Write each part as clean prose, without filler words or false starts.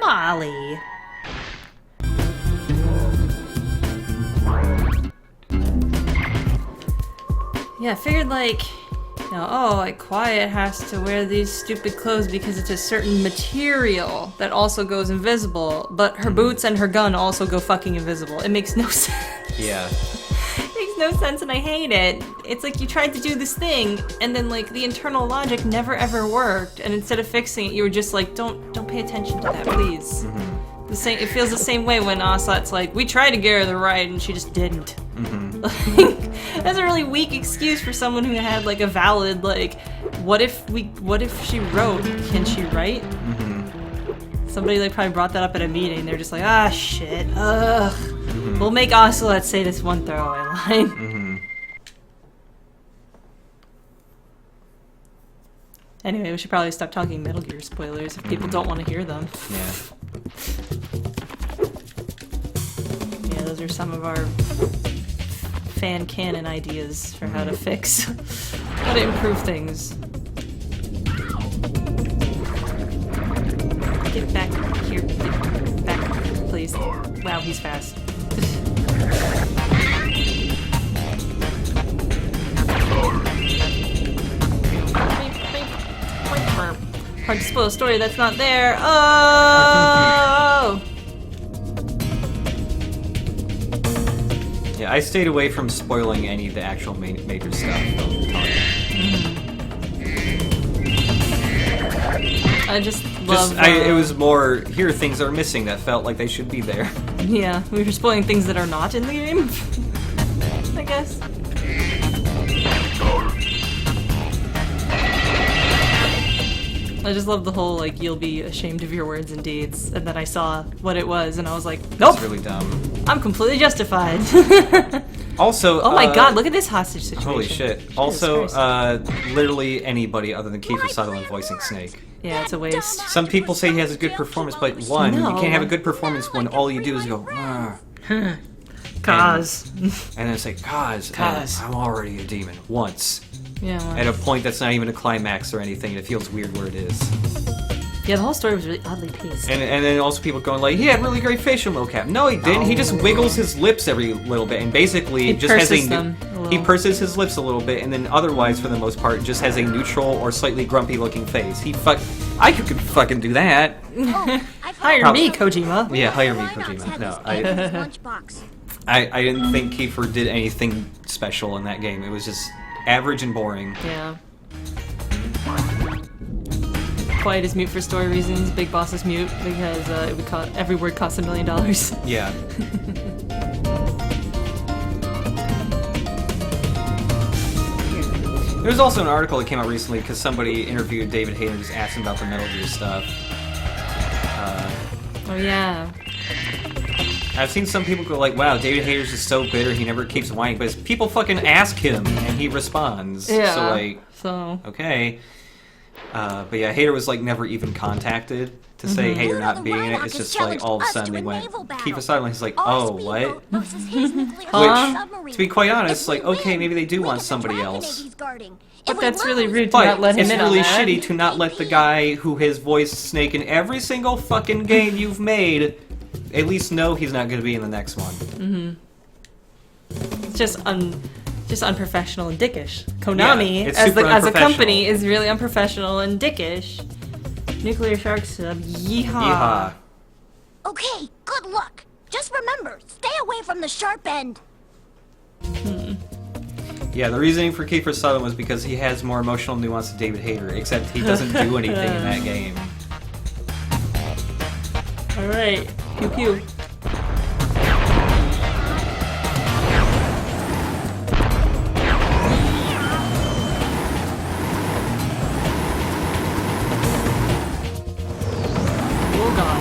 Molly. Yeah, I figured like, you know, oh, like Quiet has to wear these stupid clothes because it's a certain material that also goes invisible, but her boots and her gun also go fucking invisible. It makes no sense. Yeah. It makes no sense and I hate it. It's like you tried to do this thing and then like the internal logic never ever worked, and instead of fixing it you were just like, don't pay attention to that, please. The same, it feels the same way when Ocelot's like, we tried to get her the right and she just didn't. Like, that's a really weak excuse for someone who had like a valid like, what if she wrote? Can she write? Somebody like probably brought that up at a meeting. They're just like, ah shit, ugh. We'll make Ocelot say this one throwaway line. Anyway, we should probably stop talking Metal Gear spoilers if people don't want to hear them. Yeah. Yeah, those are some of our fan canon ideas for how to fix, how to improve things. Get back here. Get back, please. Wow, he's fast. Hard to spoil a story that's not there. Oh! Yeah, I stayed away from spoiling any of the actual major stuff. I just love... it was more, here are things that are missing that felt like they should be there. Yeah, we were spoiling things that are not in the game, I guess. I just love the whole, like, you'll be ashamed of your words and deeds, and then I saw what it was, and I was like, nope! It's really dumb. I'm completely justified. Also, oh my god, look at this hostage situation. Holy shit. Also, literally anybody other than Kiefer Sutherland voicing Snake. Yeah, it's a waste. Some people say he has a good performance, but one, you can't have a good performance when all you do is go, Cause. And then it's like, cause. I'm already a demon. Once. Yeah. Well. At a point that's not even a climax or anything, and it feels weird where it is. Yeah, the whole story was really oddly paced. And then also people going like, he had really great facial mocap. No, he didn't. He just wiggles his lips every little bit, and basically just has he purses his lips a little bit, and then otherwise, for the most part, just has a neutral or slightly grumpy-looking face. I could fucking do that. Hire me, Kojima. Yeah, hire me, Kojima. No, I didn't think Kiefer did anything special in that game. It was just average and boring. Yeah. Quiet is mute for story reasons. Big Boss is mute because it would cost, every word costs $1 million. Yeah. There was also an article that came out recently because somebody interviewed David Hayter and just asked him about the Metal Gear stuff. Oh yeah. I've seen some people go like, wow, David Hayter's just so bitter, he never keeps whining, but people fucking ask him and he responds. Yeah. So like, okay. But yeah, Hayter was like never even contacted to say, hey, you're not being in it. It's just like all of a sudden they went, Kiefer Sutherland, he's like, oh, what? Which, to be quite honest, like, okay, maybe they do want somebody else. But that's really rude to not let him in on that. It's really shitty to not let the guy who has voiced Snake in every single fucking game you've made at least know he's not going to be in the next one. It's just unprofessional and dickish. Konami, yeah, as a company, is really unprofessional and dickish. Nuclear Shark Sub, yeehaw. Okay, good luck. Just remember, stay away from the sharp end. Yeah, the reasoning for Kiefer Sutherland was because he has more emotional nuance than David Hayter, except he doesn't do anything in that game. Alright, pew pew. Oh god.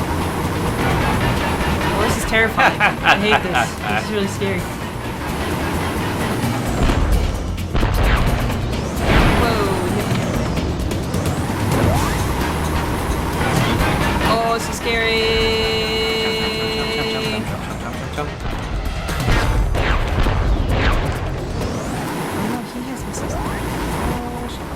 Oh, this is terrifying. I hate this. This is really scary. Oh, this is scary. Jump. Oh no, he has missiles. Oh shit.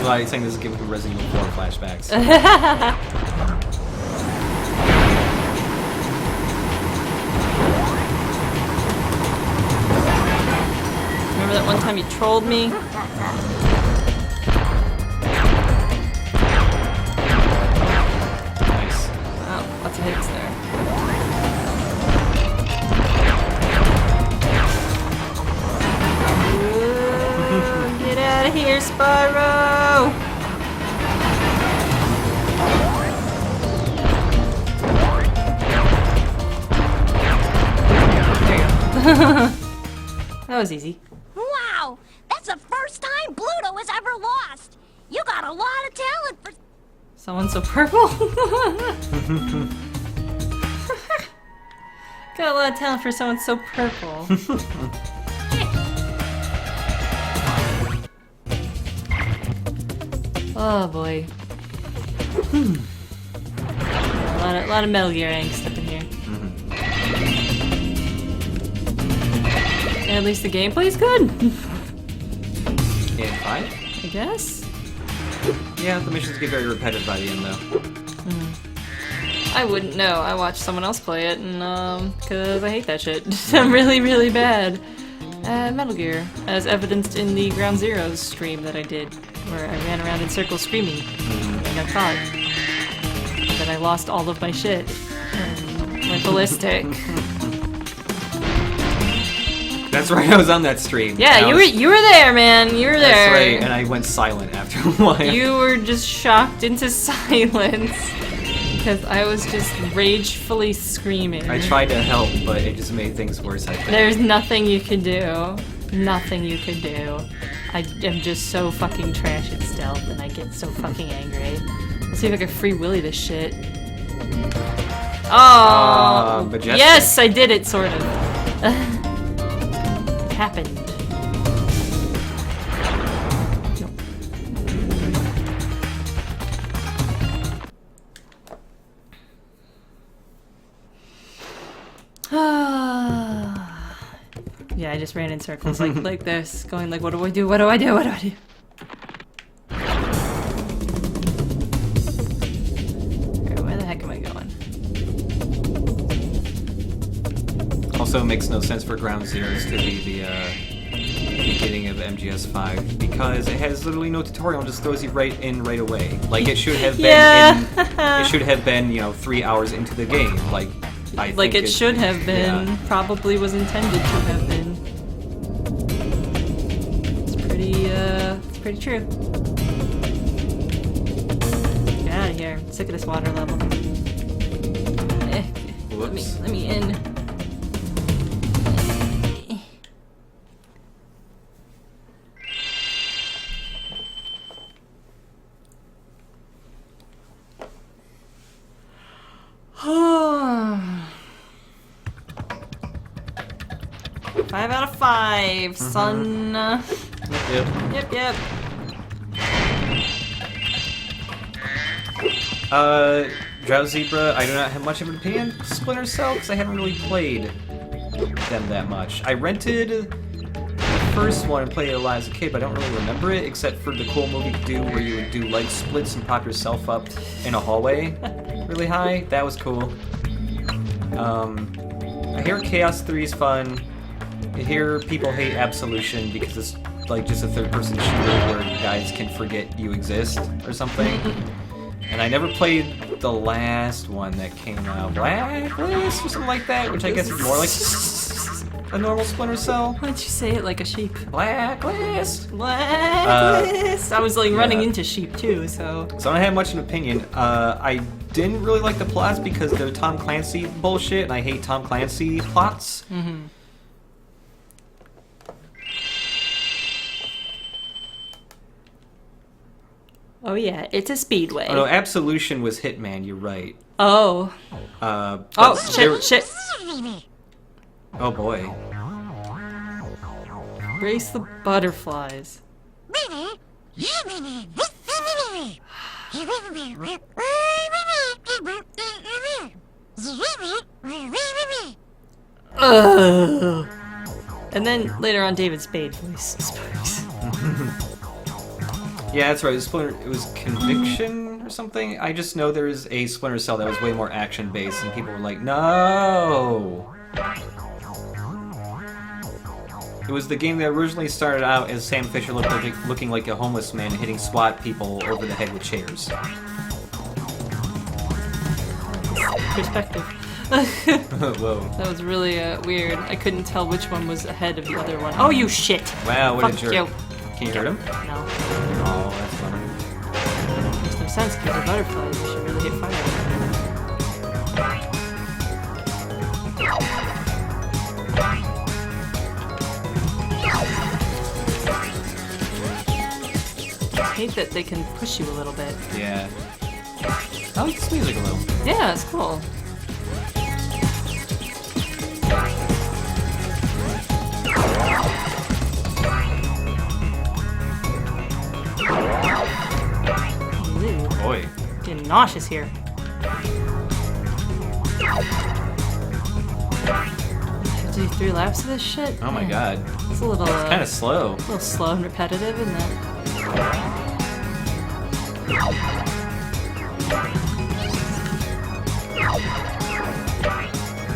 why I'm saying this is giving him Resident Evil 4 flashbacks. Remember that one time you trolled me? Nice. Wow, lots of hits there. Ooh, get out of here, Spyro! There you go. That was easy. Wow, that's the first time Bluto has ever lost. You got a lot of talent for... Someone so purple? Got a lot of talent for someone so purple. Oh boy. A lot of Metal Gear angst up in here. At least the gameplay's good. Yeah, 5? I guess. Yeah, the missions get very repetitive by the end, though. I wouldn't know. I watched someone else play it, and because I hate that shit. I'm really, really bad at Metal Gear, as evidenced in the Ground Zeroes stream that I did, where I ran around in circles screaming. I got caught. And then I lost all of my shit and went ballistic. That's right, I was on that stream. Yeah, you were there, man. You were there. That's right, and I went silent after a while. You were just shocked into silence because I was just ragefully screaming. I tried to help, but it just made things worse, I think. There's nothing you can do. Nothing you can do. I am just so fucking trash at stealth, and I get so fucking angry. Let's see if I can free willy this shit. Oh, Majestic. yes, I did it, sort of. It happened. Yeah, I just ran in circles like this, going like, what do I do? What do I do? What do I do? Alright, where the heck am I going? Also, it makes no sense for Ground Zeroes to be the beginning of MGS5 because it has literally no tutorial and just throws you right in right away. Like it should have been. It should have been, 3 hours into the game. Like it should have been. Yeah. Probably was intended to have been. It's pretty true. Get out of here. I'm sick of this water level. Whoops. Let me in. Five out of 5, son. Yep. Yep. Drought Zebra, I do not have much of an opinion on Splinter Cell because I haven't really played them that much. I rented the first one and played it a lot as a kid, but I don't really remember it except for the cool movie to do where you would do leg splits and pop yourself up in a hallway really high. That was cool. I hear Chaos 3 is fun. I hear people hate Absolution because it's like just a third-person shooter where guys can forget you exist or something. And I never played the last one that came out, Blacklist or something like that, which I guess is more like a normal Splinter Cell. Why don't you say it like a sheep? Blacklist. Blacklist. I was like running into sheep too, so. So I don't have much of an opinion. I didn't really like the plots because they're Tom Clancy bullshit, and I hate Tom Clancy plots. Oh yeah, it's a speedway. Oh no, Absolution was Hitman, you're right. Oh. Shit. Oh boy. Brace the butterflies. Ugh. And then later on, David Spade voice speaks. Yeah, that's right. It was Conviction or something. I just know there's a Splinter Cell that was way more action-based, and people were like, no! It was the game that originally started out as Sam Fisher looking like a homeless man hitting SWAT people over the head with chairs. Perspective. Whoa. That was really weird. I couldn't tell which one was ahead of the other one. Oh, you shit! Wow, what a Fuck jerk. you. Can you hurt him? No. Oh, that's funny. Makes no sense because they're butterflies. You should really get fired. I hate that they can push you a little bit. Yeah. I like this music a little. Yeah, it's cool. Ooh, Boy. getting nauseous here. 53 laps of this shit? Oh my god. It's a little, Kind of slow. a little slow and repetitive, isn't it?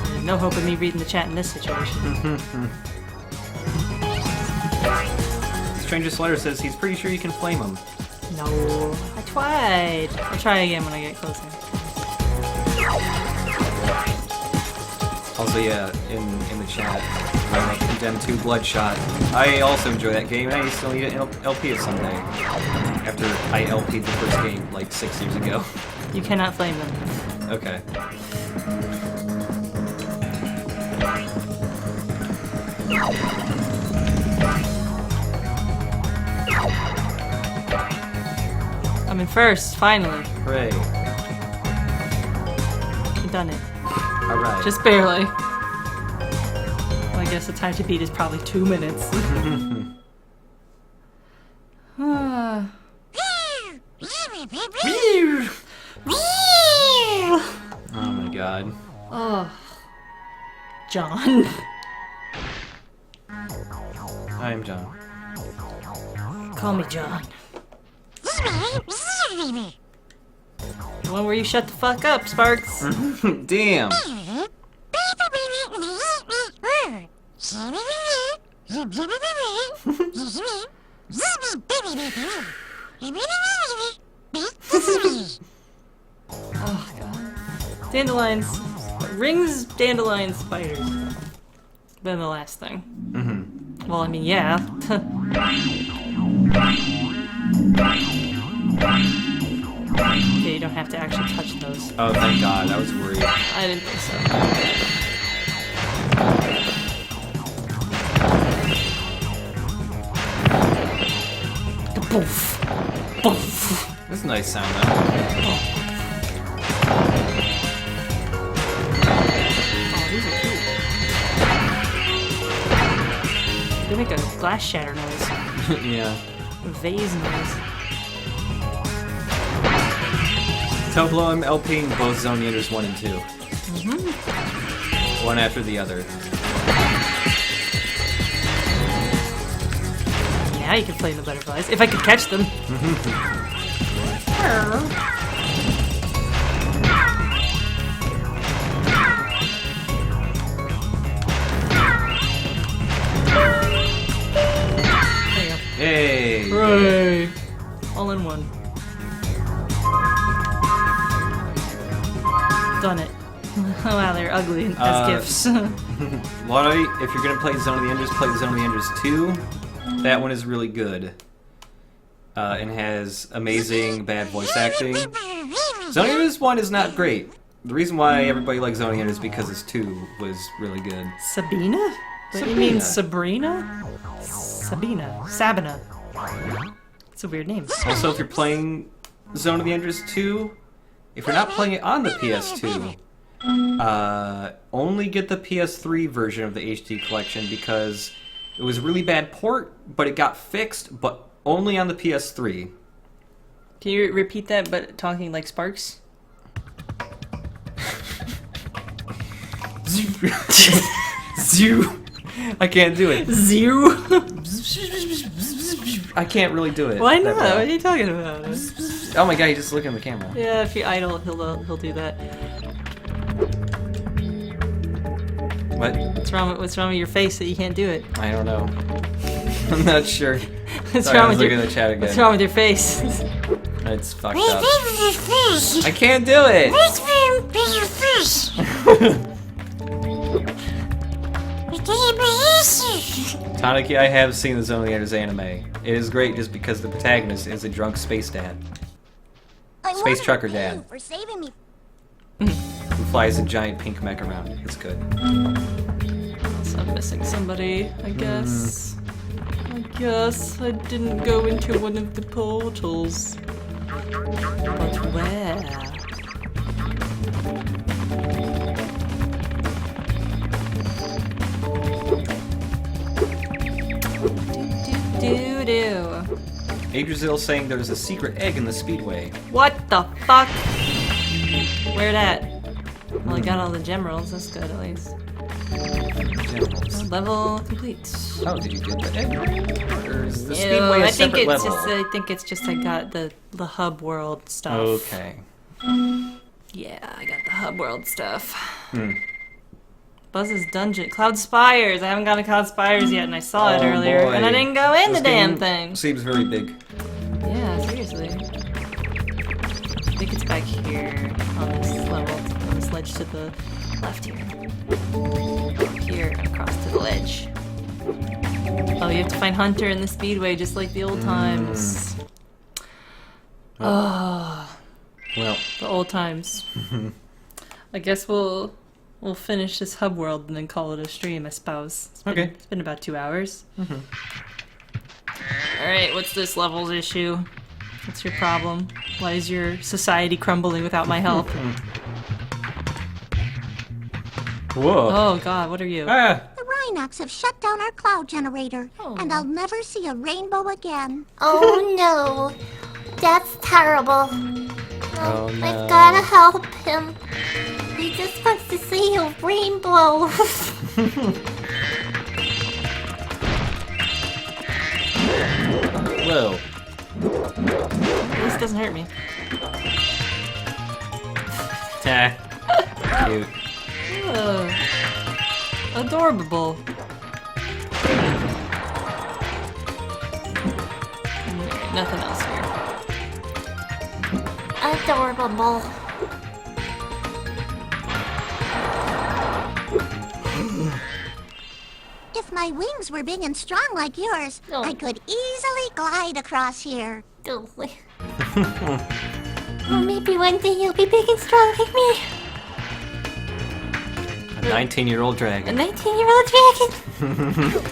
There's no hope of me reading the chat in this situation. Stranger Slayer says he's pretty sure you can flame him. No, I tried. I'll try again when I get closer. Also, yeah, in the chat, I like Condemned 2 Bloodshot. I also enjoy that game, and I still need to LP it someday. After I LP'd the first game like 6 years ago. You cannot flame them. Okay. I'm in first, finally. Hooray. I've done it. Alright. Just barely. Well, I guess the time to beat is probably 2 minutes. Oh my god. Oh. John. I am John. Call me John. The one where you shut the fuck up, Sparks. Damn. Oh god. Dandelions. Rings, dandelion, spiders. Been the last thing. Mm-hmm. Well, I mean, yeah. Okay, you don't have to actually touch those. Oh, thank god. I was worried. I didn't think so. Boof. Boof. That's a nice sound, though. Oh, these are cute. They make a glass shatter noise. Yeah. A vase noise. Toblo, I'm LPing both Zone Enders 1 and 2. One after the other. Now you can flame the butterflies. If I could catch them. There you go. Hey! Hooray! All in one. Done it. Oh wow, they're ugly as gifts. Lottie, if you're gonna play Zone of the Enders, play Zone of the Enders 2. That one is really good. And has amazing bad voice acting. Zone of the Enders 1 is not great. The reason why everybody likes Zone of the Enders is because its 2 was really good. Sabina? What do you mean Sabrina? Sabina. It's a weird name. Also, if you're playing Zone of the Enders 2, if you're not playing it on the PS2, only get the PS3 version of the HD collection because it was a really bad port, but it got fixed, but only on the PS3. Can you repeat that, but talking like Sparks? Zoo. I can't do it. Zoo. I can't really do it. Why not? that well. What are you talking about? Oh my god, he's just looking at the camera. Yeah, if you idle, he'll do that. What? What's wrong with your face that you can't do it? I don't know. I'm not sure. What's Sorry, wrong I was with looking your at the chat again. What's wrong with your face? It's fucked up. I can't do it! Tanaki, I have seen the Zone of the Enders anime. It is great just because the protagonist is a drunk space dad. Space trucker dad. For saving me. Who flies a giant pink mech around. It's good. So I'm missing somebody, I guess. I guess I didn't go into one of the portals. But where? Do. Adrazil saying there's a secret egg in the speedway. What the fuck? Where that? Well, I got all the gem rolls. That's good, at least. Level complete. Oh, did you get the egg? Or is the Ew, speedway a I think separate it's level? just. I think it's just. I got the hub world stuff. Okay. Yeah, I got the hub world stuff. Buzz's dungeon, Cloud Spires. I haven't got to Cloud Spires yet, and I saw it earlier, boy. and I didn't go in This the damn game thing. Seems very big. Yeah, seriously. I think it's back here on this level, on this ledge to the left here. Up here and across to the ledge. Oh, you have to find Hunter in the speedway, just like the old times. Oh, Well, the old times. I guess we'll finish this hub world and then call it a stream, I suppose. It's been about 2 hours. Alright, what's this level's issue? What's your problem? Why is your society crumbling without my help? whoa. Oh god, what are you? Ah, The Rhinox have shut down our cloud generator, Oh. and I'll never see a rainbow again. Oh no, that's terrible. Oh, no. I've gotta help him. He just wants to see a rainbow. whoa. At least it doesn't hurt me. Cute. Oh, adorable. Nothing else here. Adorable. If my wings were big and strong like yours, Oh. I could easily glide across here. Oh, maybe one day you'll be big and strong like me. A 19-year-old A dragon. 19-year-old dragon!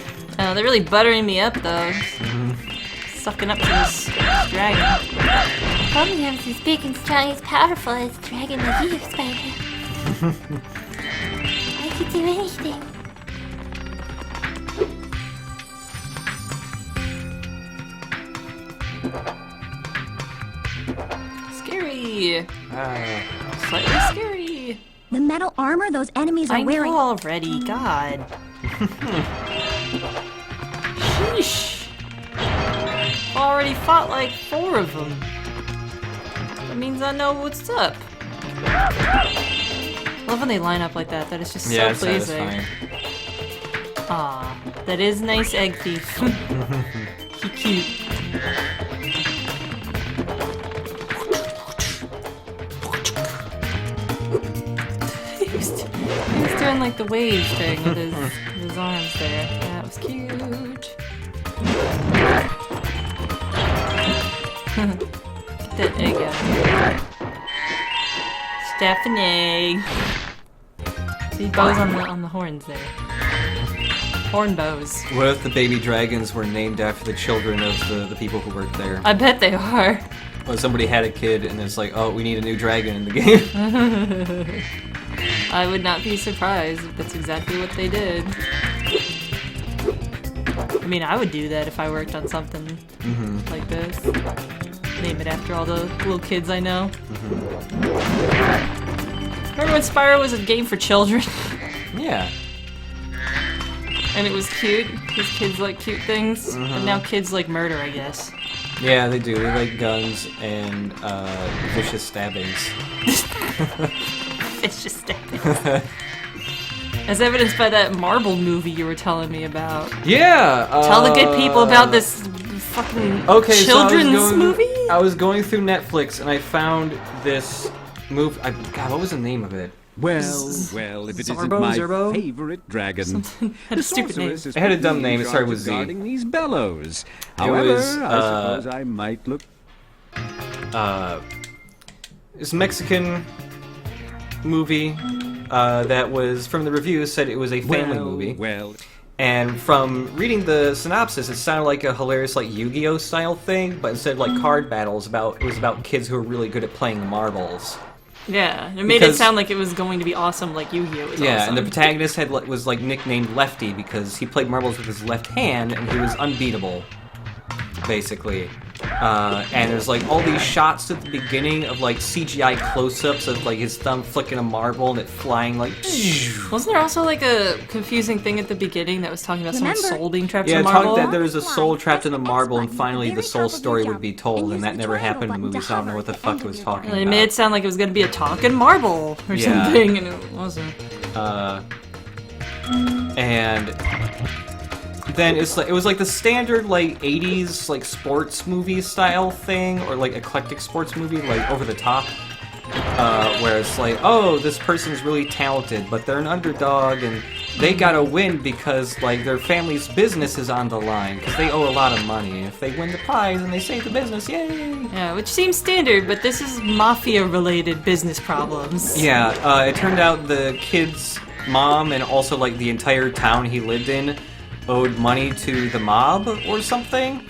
Oh, they're really buttering me up, though. Sucking up to this dragon. Sometimes he's big and strong, as powerful as a dragon like you, Spyro. I could do anything. Scary! Ah. Slightly scary! The metal armor those enemies are I wearing. know already, God. Sheesh. Already fought like 4 of them. That means I know what's up. I love when they line up like that. That is just Yeah, so it's pleasing. satisfying. Aw, that is nice, Egg Thief. He cute. He was doing like the wave thing with his arms there. That was cute. Get that egg out of here. Stuff an egg. See bows on the horns there. Horn bows. What if the baby dragons were named after the children of the people who worked there? I bet they are. Or somebody had a kid and it's like, oh, we need a new dragon in the game. I would not be surprised if that's exactly what they did. I mean, I would do that if I worked on something like this. Name it after all the little kids I know. Remember when Spyro was a game for children? Yeah. And it was cute, because kids like cute things. But now kids like murder, I guess. Yeah, they do. They like guns and vicious stabbings. It's just stabbings. As evidenced by that Marble movie you were telling me about. Yeah! Tell the good people about this fucking children's movie? I was going through Netflix and I found this movie. God, what was the name of it? Well, if it isn't my Zurdo? favorite dragon. Had a stupid name. Sorceress is It had a dumb put me name. in It started charge with of Z. guarding these bellows. However, was, I suppose I might look. This Mexican movie that was, from the reviews, said it was a family movie. Well, And from reading the synopsis, it sounded like a hilarious, like, Yu-Gi-Oh! Style thing, but instead of, like, card battles, it was about kids who were really good at playing marbles. Yeah, it made it sound like it was going to be awesome, like Yu-Gi-Oh! Was Yeah, awesome. and the protagonist was, like, nicknamed Lefty because he played marbles with his left hand, and he was unbeatable, basically. And there's, like, all these shots at the beginning of, like, CGI close-ups of, like, his thumb flicking a marble and it flying, like... Wasn't there also, like, a confusing thing at the beginning that was talking about someone's soul being trapped in Yeah, a marble? talked that there was a soul trapped in a marble, and finally the soul story would be told, and that never happened in the movie, so I don't know what the fuck it was talking It about. made it sound like it was going to be a talking marble or Yeah. something, and it wasn't. And then it was like the standard like 80s like sports movie style thing, or like eclectic sports movie, like over the top, where it's like, oh, this person's really talented, but they're an underdog and they gotta win because like their family's business is on the line because they owe a lot of money, and if they win the prize and they save the business, yay! Yeah, which seems standard, but this is mafia-related business problems. Yeah, it turned out the kid's mom and also like the entire town he lived in owed money to the mob or something,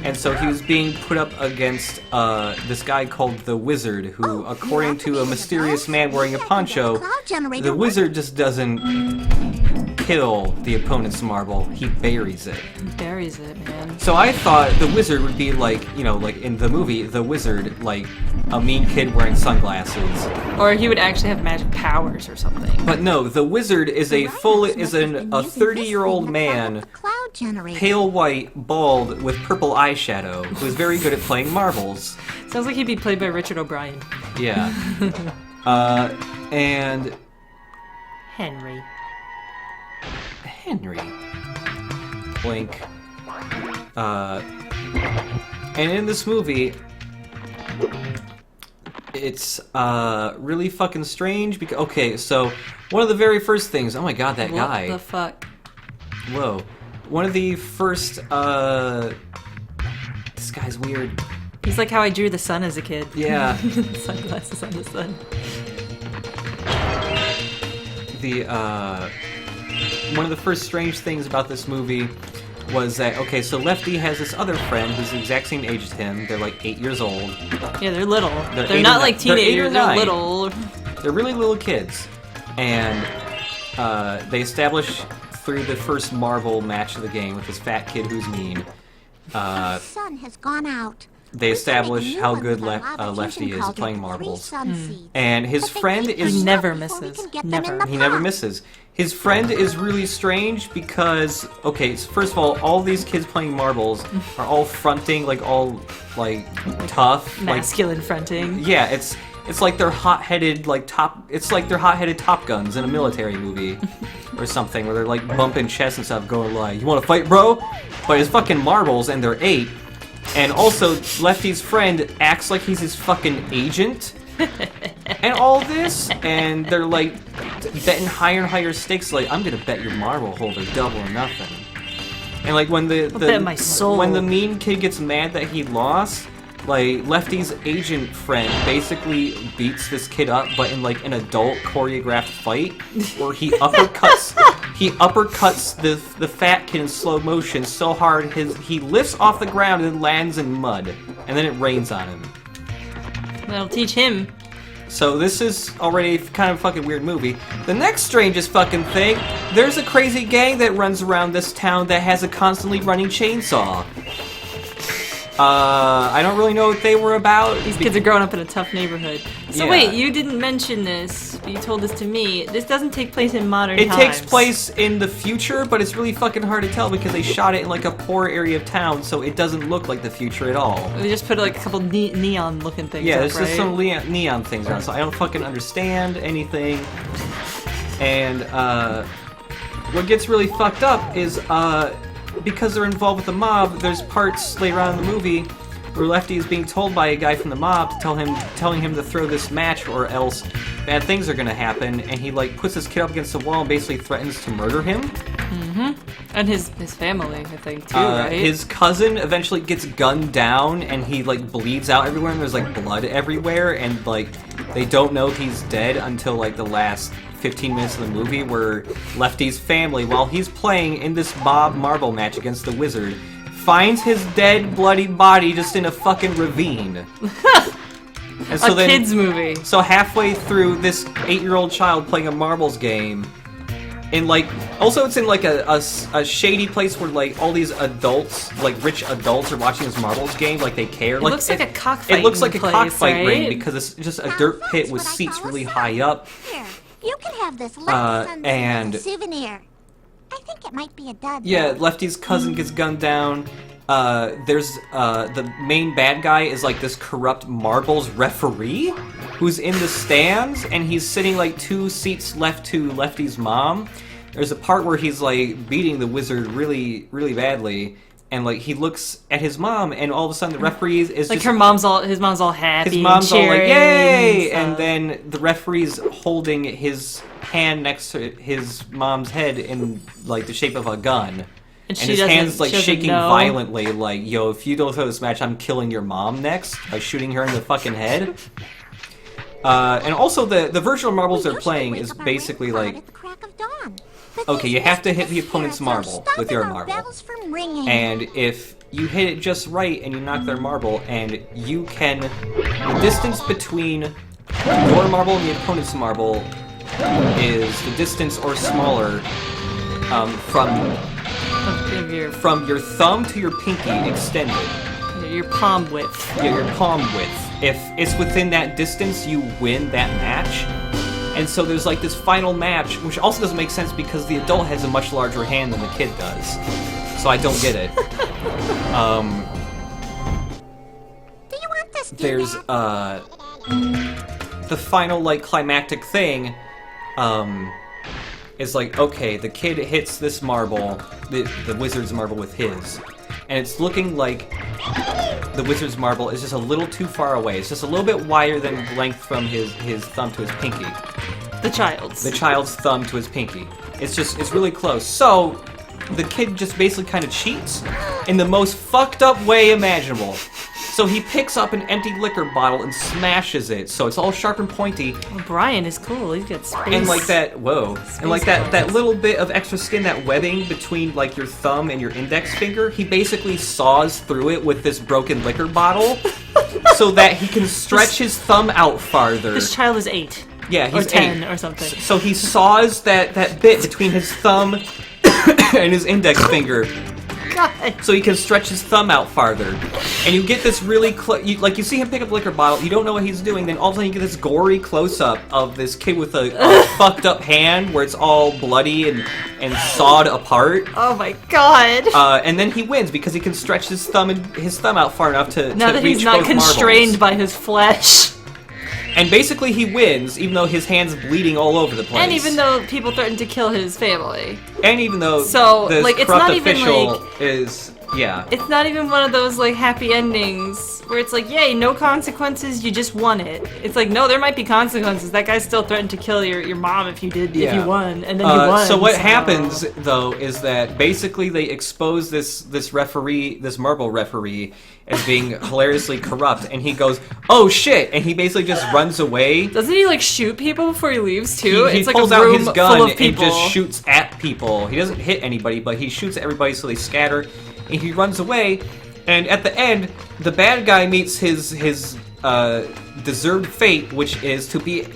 and so he was being put up against this guy called the Wizard, who, according to a mysterious man wearing a poncho, the Wizard just doesn't kill the opponent's marble, he buries it. He buries it, man. So I thought the Wizard would be like, you know, like in the movie, the Wizard, like a mean kid wearing sunglasses. Or he would actually have magic powers or something. But no, the Wizard is a 30-year-old man, pale white, bald, with purple eyeshadow, who is very good at playing marbles. Sounds like he'd be played by Richard O'Brien. Yeah. And Henry. Blink. And in this movie, it's really fucking strange because, okay, so one of the very first things, oh my god, that guy. What the fuck? Whoa. One of the first, this guy's weird. He's like how I drew the sun as a kid. Yeah. Sunglasses on the sun. One of the first strange things about this movie was that, okay, so Lefty has this other friend who's the exact same age as him. They're like 8 years old. Yeah, they're little. They're They're 8 not or like 9 they're 8 or teenagers, they're 9. little. They're really little kids. And they establish through the first Marvel match of the game with this fat kid who's mean. The sun has gone out. They establish how good Lefty is at playing marbles. And his friend is... He never misses. Never. He never misses. His friend is really strange because, okay, so first of all these kids playing marbles are all fronting, like, all, like, tough. Masculine fronting. Yeah, it's like they're hot-headed, like, it's like they're hot-headed Top Guns in a military movie. Or something, where they're, like, bumping chests and stuff, going like, you wanna fight, bro? But it's fucking marbles, and they're 8. And also, Lefty's friend acts like he's his fucking agent. And all this, and they're like betting higher and higher stakes. Like, I'm gonna bet your marble holder double or nothing. And like when I'll bet my soul. when the mean kid gets mad that he lost, like Lefty's agent friend basically beats this kid up, but in like an adult choreographed fight, where he uppercuts the fat kid in slow motion so hard he lifts off the ground and lands in mud, and then it rains on him. That'll teach him. So this is already kind of a fucking weird movie. The next strangest fucking thing, there's a crazy gang that runs around this town that has a constantly running chainsaw. I don't really know what they were about. These kids are growing up in a tough neighborhood. So wait, you didn't mention this, but you told this to me. This doesn't take place in modern times. It takes place in the future, but it's really fucking hard to tell because they shot it in like a poor area of town, so it doesn't look like the future at all. They just put like a couple neon-looking things Yeah, up, there's right? just some neon things around, so I don't fucking understand anything. And what gets really fucked up is because they're involved with the mob, there's parts later on in the movie where Lefty is being told by a guy from the mob to telling him to throw this match or else bad things are gonna happen, and he like puts his kid up against the wall and basically threatens to murder him. Mm-hmm. And his family, I think, too, right? His cousin eventually gets gunned down and he like bleeds out everywhere and there's like blood everywhere, and like they don't know if he's dead until like the last 15 minutes of the movie, where Lefty's family, while he's playing in this mob marble match against the wizard, finds his dead, bloody body just in a fucking ravine. And so kid's movie. So halfway through, this 8-year-old child playing a marbles game, in like, also it's in like a shady place where like all these adults, like rich adults, are watching this marbles game, like they care. It looks like a cockfight. It looks like a cockfight right? ring because it's just a dirt pit with seats really high up. Here, you can have this Lefty and souvenir. I think it might be a dud. yeah, though. Lefty's cousin gets gunned down. There's the main bad guy is like this corrupt marbles referee who's in the stands, and he's sitting like 2 seats left to Lefty's mom. There's a part where he's like beating the wizard really, really badly, and like he looks at his mom, and all of a sudden the referee is like just, his mom's all happy. his mom's and all like cheering yay, and and then the referee's holding his hand next to his mom's head in like the shape of a gun. And she his doesn't- hand's like she doesn't shaking know. violently, like, yo, if you don't throw this match, I'm killing your mom next by shooting her in the fucking head. And also the version of marbles We they're usually playing wake is up on basically Red Cloud like, at the crack of dawn. But okay, these you have to hit the mysterious opponent's spirits are marble with your stopping our marble. bells from ringing. And if you hit it just right and you knock their marble, and you can, the distance between your marble and the opponent's marble is the distance or smaller from your thumb to your pinky extended. your palm width. Yeah, your palm width. If it's within that distance, you win that match. And so there's like this final match, which also doesn't make sense because the adult has a much larger hand than the kid does. So I don't get it. Do you want this? There's the final like climactic thing is like, okay, the kid hits this marble, the wizard's marble with his, and it's looking like the wizard's marble is just a little too far away. It's just a little bit wider than length from his thumb to his pinky. The child's thumb to his pinky. It's really close. So the kid just basically kind of cheats in the most fucked up way imaginable. So he picks up an empty liquor bottle and smashes it, so it's all sharp and pointy. Well, Brian is cool. He's got space. And like that, whoa. And like that buttons. little bit of extra skin, that webbing between like your thumb and your index finger, he basically saws through it with this broken liquor bottle so that he can stretch his thumb out farther. This child is 8. Yeah, he's or 10 8. or something. So he saws that bit between his thumb and his index finger, God. so he can stretch his thumb out farther. And you get this really you see him pick up a liquor bottle, you don't know what he's doing, then all of a sudden you get this gory close-up of this kid with a fucked up hand where it's all bloody and sawed apart. Oh my God. And then he wins because he can stretch his thumb out far enough to Now that reach he's not both constrained marbles. by his flesh. And basically he wins, even though his hand's bleeding all over the place. And even though people threatened to kill his family. And even though So, this like, it's corrupt not even, official like- is, yeah. It's not even one of those, like, happy endings where it's like, yay, no consequences, you just won it. It's like, no, there might be consequences. That guy still threatened to kill your mom if you won, and then you won. So what happens, though, is that basically they expose this referee, this marble referee, as being hilariously corrupt, and he goes, oh shit, and he basically just runs away. Doesn't he, like, shoot people before he leaves, too? He It's like pulls a out room his full gun of and people. just shoots at people. He doesn't hit anybody, but he shoots at everybody so they scatter, and he runs away, and at the end, the bad guy meets his deserved fate, which is to be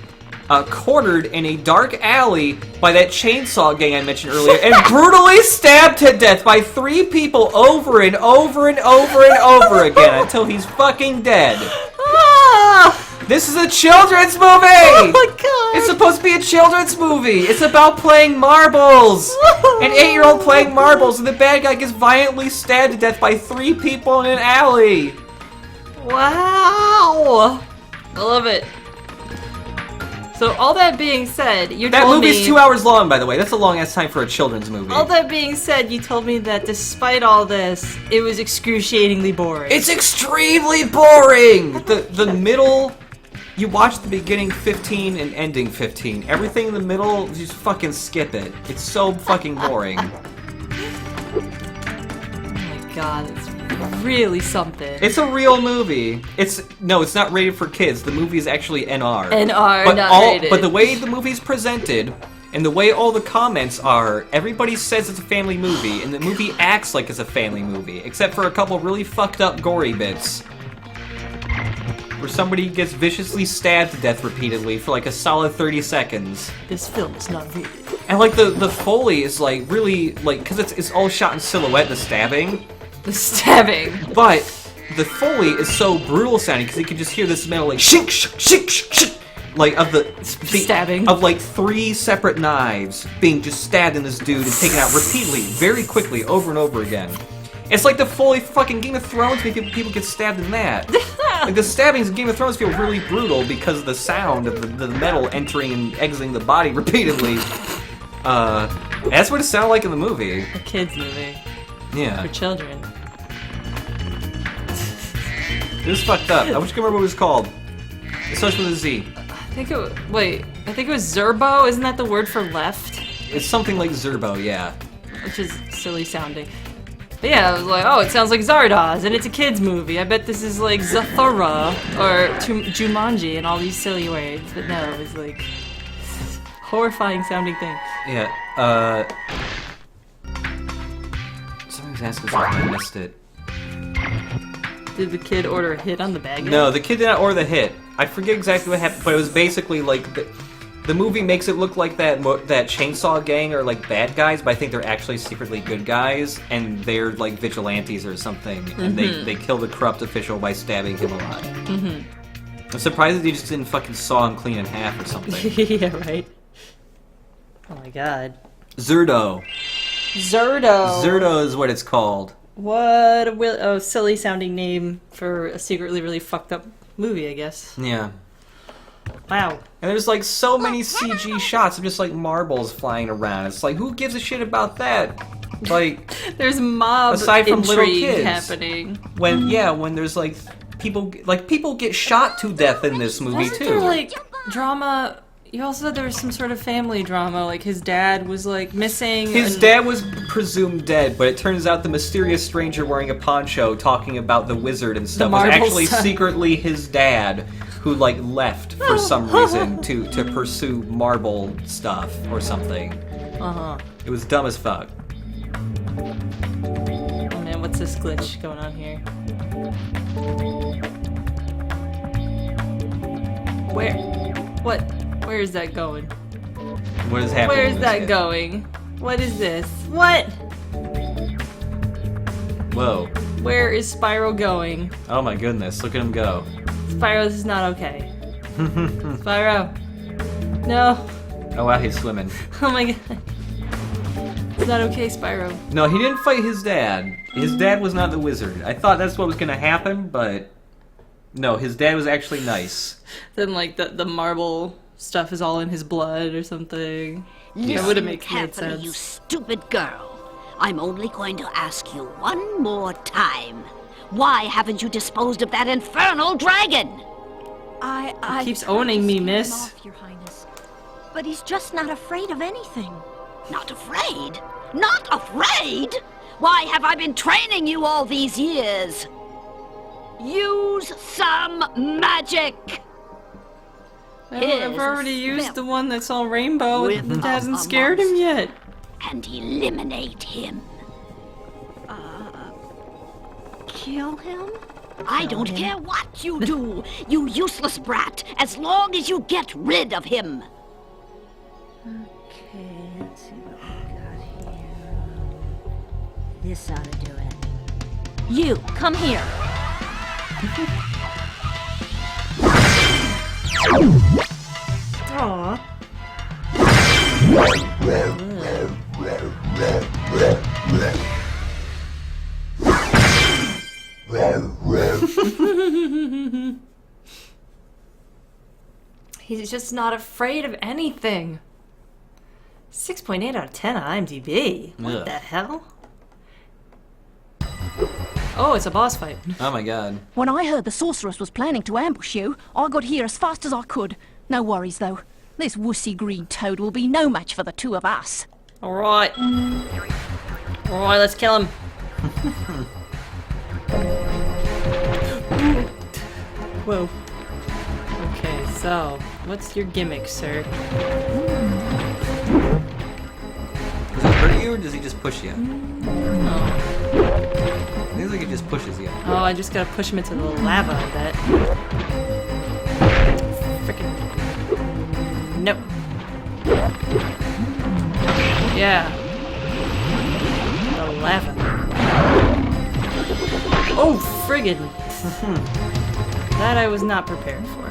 cornered in a dark alley by that chainsaw gang I mentioned earlier, and brutally stabbed to death by 3 people over and over and over and over again until he's fucking dead. Ah! This is a children's movie! Oh my god! It's supposed to be a children's movie! It's about playing marbles! An 8-year-old playing marbles, and the bad guy gets violently stabbed to death by 3 people in an alley! Wow! I love it. So all that being said, you That told me... movie's 2 hours long, by the way. That's a long-ass time for a children's movie. All that being said, you told me that despite all this, it was excruciatingly boring. It's extremely boring! The middle... You watch the beginning 15 and ending 15. Everything in the middle, just fucking skip it. It's so fucking boring. Oh my god, it's really something. It's a real movie. It's not rated for kids. The movie is actually NR. NR, but not rated. But the way the movie's presented, and the way all the comments are, everybody says it's a family movie, and the movie acts like it's a family movie, except for a couple really fucked up gory bits. Where somebody gets viciously stabbed to death repeatedly for like a solid 30 seconds. This film is not rated. And like the Foley is like really, like, because it's all shot in silhouette, the stabbing. The stabbing. But the Foley is so brutal sounding because you can just hear this metal like shink, shink, shink, shink, like of the stabbing of like 3 separate knives being just stabbed in this dude and taken out repeatedly, very quickly, over and over again. It's like the Foley fucking Game of Thrones. People get stabbed in that. Like the stabbings in Game of Thrones feel really brutal because of the sound of the metal entering and exiting the body repeatedly. That's what it sounded like in the movie. A kids movie. Yeah. For children. It was fucked up. I wish I could remember what it was called. It starts with a Z. I think it was ZURDO. Isn't that the word for left? It's something like ZURDO, yeah. Which is silly sounding. But yeah, I was like, oh, it sounds like Zardoz, and it's a kids movie. I bet this is like Zathura or Jumanji and all these silly words. But no, it was like horrifying sounding things. Yeah, somebody's asking something, I missed it. Did the kid order a hit on the bag? No, the kid did not order the hit. I forget exactly what happened, but it was basically like the movie makes it look like that Chainsaw Gang are like bad guys, but I think they're actually secretly good guys, and they're like vigilantes or something, and they kill the corrupt official by stabbing him alive. I'm surprised that they just didn't fucking saw him clean in half or something. Yeah, right. Oh my god. ZURDO. ZURDO. ZURDO is what it's called. What a silly sounding name for a secretly really fucked up movie, I guess. Yeah. Wow. And there's like so many CG shots of just like marbles flying around. It's like, who gives a shit about that? Like, there's mob aside from little intrigue kids happening. When there's like people get shot to death in this movie Wasn't too. there like drama? You also said there was some sort of family drama, like his dad was like missing. His dad was presumed dead, but it turns out the mysterious stranger wearing a poncho talking about the wizard and stuff was actually secretly his dad, who like left for some reason to pursue marble stuff or something. It was dumb as fuck. Oh man, what's this glitch going on here? Where? What? Where is that going? What is happening? Where is that going? What is this? What? Whoa. Where is Spyro going? Oh my goodness, look at him go. Spyro, this is not okay. Spyro. No. Oh wow, he's swimming. Oh my god. It's not okay, Spyro. No, he didn't fight his dad. His dad was not the wizard. I thought that's what was gonna happen, but no, his dad was actually nice. Then like the marble stuff is all in his blood or something. Listen That wouldn't make carefully, sense. you stupid girl. I'm only going to ask you one more time. Why haven't you disposed of that infernal dragon? He keeps owning me, miss. Off, Your Highness. But he's just not afraid of anything. Not afraid? Not afraid? Why have I been training you all these years? Use some magic! I've already used the one that's all rainbow. It With hasn't a scared him yet. And eliminate him. Kill him? I don't care what you do, you useless brat, as long as you get rid of him. Okay, let's see what we got here. This ought to do it. You, come here. Aww. He's just not afraid of anything. 6.8 out of 10 on IMDb. What Ugh. the hell? Oh, it's a boss fight. Oh my god. When I heard the sorceress was planning to ambush you, I got here as fast as I could. No worries, though. This wussy green toad will be no match for the two of us. Alright. Alright, let's kill him. Whoa. Okay, so, what's your gimmick, sir? Does it hurt you or does he just push you? Oh. It seems like it just pushes you. Oh, I just gotta push him into the lava, I bet. Frickin'. Nope. Yeah. The lava. Oh, friggin'. That I was not prepared for.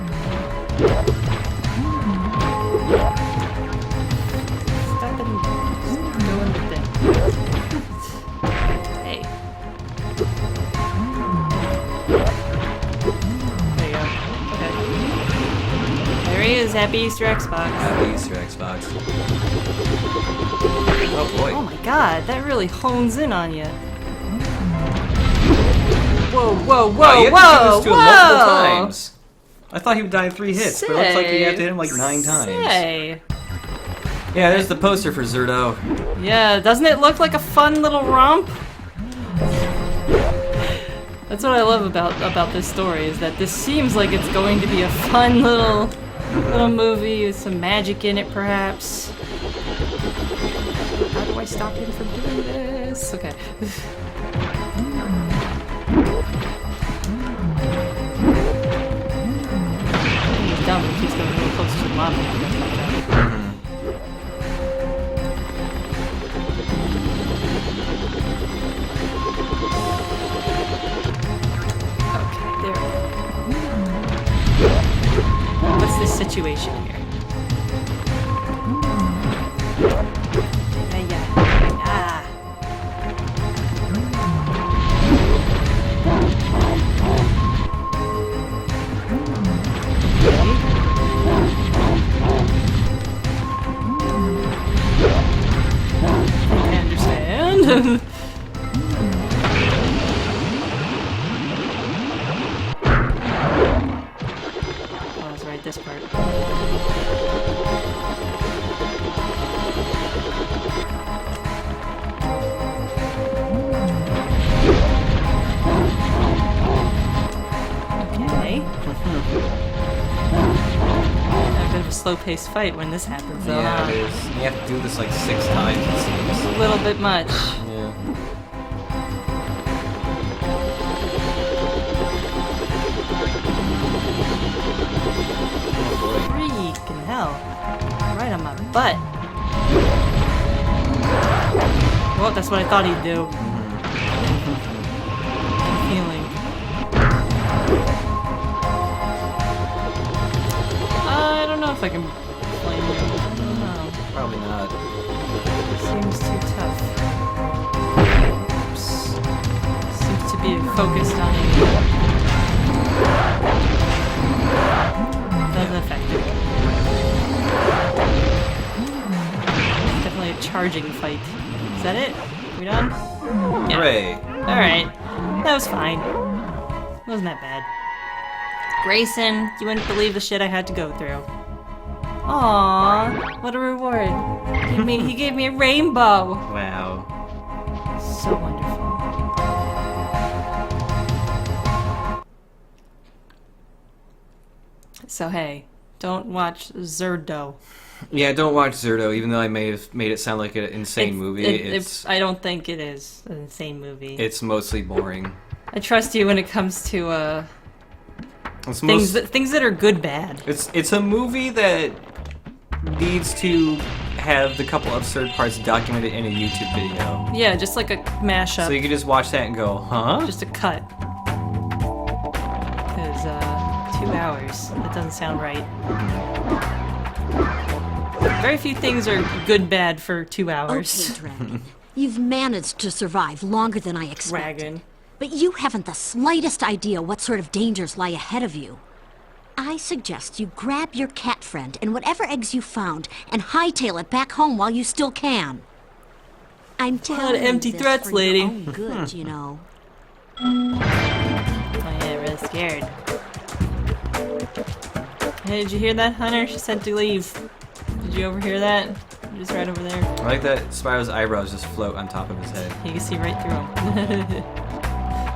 Stop doing the thing. Hey. There you go. Okay. There he is. Happy Easter Xbox. Happy Easter Xbox. Oh boy. Oh my god, that really hones in on you. Whoa, whoa, whoa, Wow, you have to do whoa, this to him multiple times. I thought he would die in 3 hits, but it looks like you have to hit him like 9 times. Say. Yeah, there's the poster for ZURDO. Yeah, doesn't it look like a fun little romp? That's what I love about this story, is that this seems like it's going to be a fun little movie with some magic in it, perhaps. How do I stop him from doing this? Okay. He's dumb, he keeps going really close to the lava. Okay, there we go. What's the situation here? Ah. I understand. Oh, that's right, this part. Okay. A bit of a slow-paced fight when this happens, though. Yeah, huh? it is. You have to do this like 6 times, it seems. It's a little bit much. Yeah. Freaking hell. Right on my butt. Well, that's what I thought he'd do. Feeling. I don't know if I can blame you. I don't know. Probably not. Seems too tough. Oops. Seems to be focused on it. Doesn't affect it. It's definitely a charging fight. Is that it? We done? Yeah. Hooray. Alright. That was fine. Wasn't that bad. Grayson, you wouldn't believe the shit I had to go through. Aww, what a reward. He gave me a rainbow. Wow. So wonderful. So hey, don't watch ZURDO. Yeah, don't watch ZURDO, even though I may have made it sound like an insane movie. I don't think it is an insane movie. It's mostly boring. I trust you when it comes to It's things that are good bad. It's a movie that needs to have the couple absurd parts documented in a YouTube video. Yeah, just like a mashup. So you can just watch that and go, huh? Just a cut. Because 2 hours. That doesn't sound right. Very few things are good bad for 2 hours. Okay, Dragon. You've managed to survive longer than I expected. Dragon. But you haven't the slightest idea what sort of dangers lie ahead of you. I suggest you grab your cat friend and whatever eggs you found and hightail it back home while you still can. I'm telling empty you this threats, for lady. your own good, you know. Oh yeah, really scared. Hey, did you hear that, Hunter? She said to leave. Did you overhear that? Just right over there. I like that Spyro's eyebrows just float on top of his head. You can see right through them.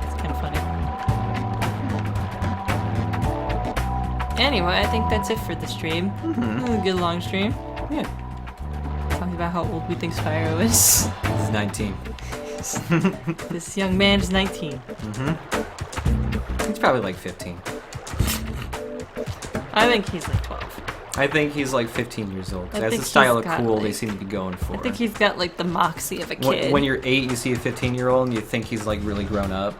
It's kind of funny. Anyway, I think that's it for the stream. A good long stream. Yeah. Talking about how old we think Spyro is. He's 19. This young man is 19. He's probably like 15. I think he's like 12. I think he's like 15 years old. I That's think the style of he's got, cool like- they seem to be going for. I think he's got like the moxie of a kid. When you're 8, you see a 15-year-old and you think he's like really grown up,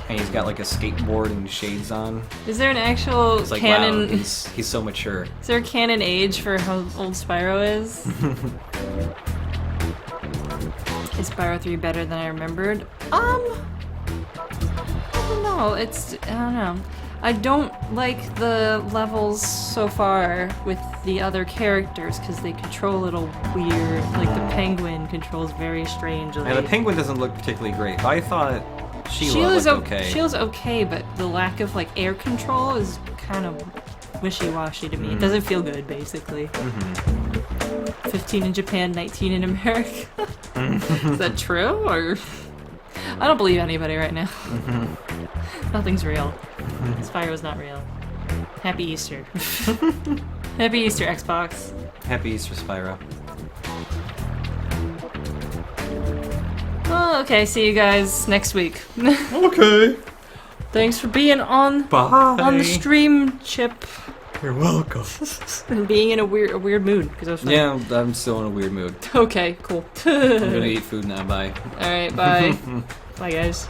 and he's got like a skateboard and shades on. Is there an actual It's like canon? wow, he's so mature. Is there a canon age for how old Spyro is? Is Spyro 3 better than I remembered? I don't know. I don't know. I don't like the levels so far with the other characters because they control a little weird. Like the penguin controls very strangely. And the penguin doesn't look particularly great, but I thought Sheila Sheila's looked okay. Sheila's okay, but the lack of like air control is kind of wishy-washy to me. It doesn't feel good, basically. 15 in Japan, 19 in America. Is that true, or I don't believe anybody right now. Nothing's real. Spyro's not real. Happy Easter. Happy Easter, Xbox. Happy Easter, Spyro. Oh, okay. See you guys next week. Okay. Thanks for being on Bye. the stream, Chip, You're welcome. and being in a weird mood because I was. Yeah, I'm still in a weird mood. Okay. Cool. I'm gonna eat food now. Bye. All right. Bye. Bye, guys.